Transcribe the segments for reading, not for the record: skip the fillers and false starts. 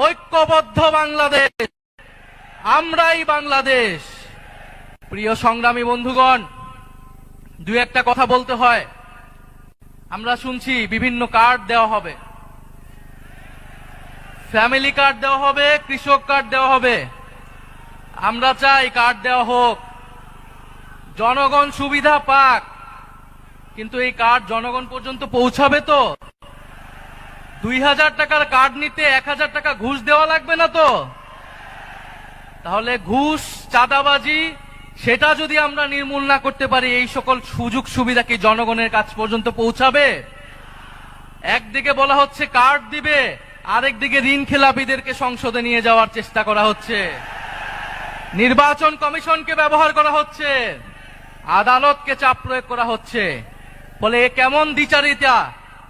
ঐক্যবদ্ধ বাংলাদেশ, আমরাই বাংলাদেশ। প্রিয় সংগ্রামী বন্ধুগণ, দুই একটা কথা বলতে হয়। আমরা শুনছি বিভিন্ন কার্ড দেওয়া হবে, ফ্যামিলি কার্ড দেওয়া হবে, কৃষক কার্ড দেওয়া হবে। আমরা চাই কার্ড দেওয়া হোক, জনগণ সুবিধা পাক, কিন্তু এই কার্ড জনগণ পর্যন্ত পৌঁছাবে তো? 2000 টাকার কার্ড নিতে 1000 টাকা ঘুষ দেওয়া লাগবে না তো? তাহলে ঘুষ, চাঁদাবাজি সেটা যদি আমরা নির্মূল না করতে পারি, এই সকল সুযোগ সুবিধা কি জনগণের কাছ পর্যন্ত পৌঁছাবে? একদিকে বলা হচ্ছে কার্ড দিবে, আরেকদিকে ঋণ খেলাপিদেরকে সংসদে নিয়ে যাওয়ার চেষ্টা করা হচ্ছে, নির্বাচন কমিশনকে ব্যবহার করা হচ্ছে, আদালতকে চাপ প্রয়োগ করা হচ্ছে। ফলে এ কেমন দ্বিচারিতা?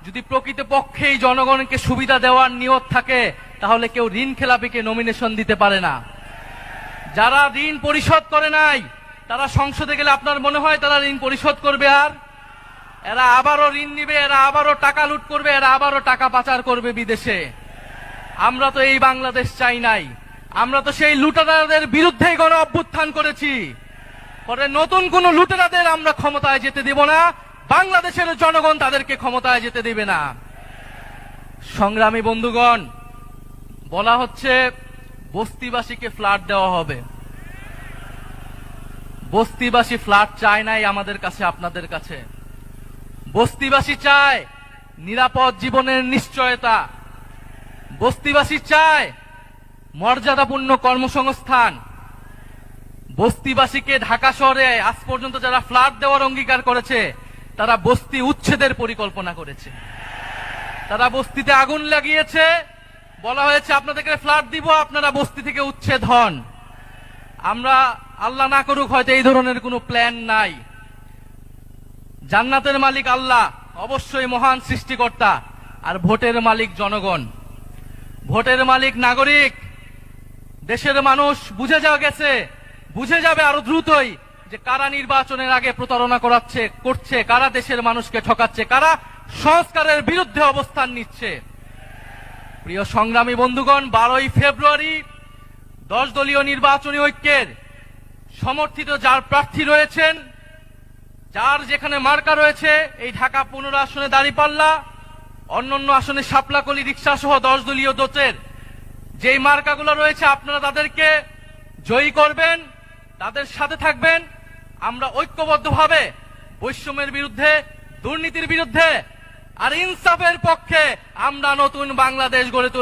যদি প্রকৃতপক্ষেই জনগণকে সুবিধা দেওয়ার নিয়ত থাকে, তাহলে কেউ ঋণ খেলাপিকে নমিনেশন দিতে পারে না। যারা ঋণ পরিশোধ করে নাই, তারা সংসদে গেলে আপনার মনে হয় তারা ঋণ পরিশোধ করবে? আর এরা আবারও ঋণ নিবে, এরা আবারও টাকা লুট করবে, এরা আবারও টাকা পাচার করবে বিদেশে। আমরা তো এই বাংলাদেশ চাই নাই। আমরা তো সেই লুটেরাদের বিরুদ্ধেই গণ অভ্যুত্থান করেছি। পরে নতুন কোন লুটেরাদের আমরা ক্ষমতায় যেতে দেব না, বাংলাদেশের জনগণ তাদেরকে ক্ষমতায় যেতে দেবে না। সংগ্রামী বন্ধুগণ, বলা হচ্ছে বস্তিবাসীকে ফ্ল্যাট দেওয়া হবে। বস্তিবাসী ফ্ল্যাট চায় নাই আমাদের কাছে, আপনাদের কাছে। বস্তিবাসী চায় নিরাপদ জীবনের নিশ্চয়তা। বস্তিবাসী চায় মর্যাদাপূর্ণ কর্মসংস্থান। বস্তিবাসীকে ঢাকা শহরে আজ পর্যন্ত যারা ফ্ল্যাট দেওয়ার অঙ্গীকার করেছে, তারা বস্তি উচ্ছেদের পরিকল্পনা করেছে। তারা বস্তিতে আগুন লাগিয়েছে, বলা হয়েছে আপনাদেরকে ফ্ল্যাট দিব, আপনারা বস্তি থেকে উচ্ছেদ হন। আমরা, আল্লাহ না করুক, হয়তো এই ধরনের কোনো প্ল্যান নাই। জান্নাতের মালিক আল্লাহ, অবশ্যই মহান সৃষ্টিকর্তা, আর ভোটের মালিক জনগণ। ভোটের মালিক নাগরিক, দেশের মানুষ বুঝে গেছে, বুঝে যাবে আরো দ্রুতই যে কারা নির্বাচনের আগে প্রতারণা করছে, কারা দেশের মানুষকে ঠকাচ্ছে, কারা সংস্কারের বিরুদ্ধে অবস্থান নিচ্ছে। প্রিয় সংগ্রামী বন্ধুগণ, 12ই ফেব্রুয়ারি 10 দলীয় নির্বাচনী ঐক্যের সমর্থিত যার প্রার্থী রয়েছেন, যার যেখানে মার্কা রয়েছে, এই ঢাকা 15 আসনে দাঁড়িপাল্লা, অন্যান্য আসনে শাপলাকলি, রিক্সা সহ 10 দলীয় জোটের যেই মার্কাগুলো রয়েছে, আপনারা তাদেরকে জয়ী করবেন, তাদের সাথে থাকবেন। আমরা ঐক্যবদ্ধভাবে বৈষম্যের বিরুদ্ধে, দুর্নীতির বিরুদ্ধে আর ইনসাফের পক্ষে আমরা নতুন বাংলাদেশ গড়ে তুলব।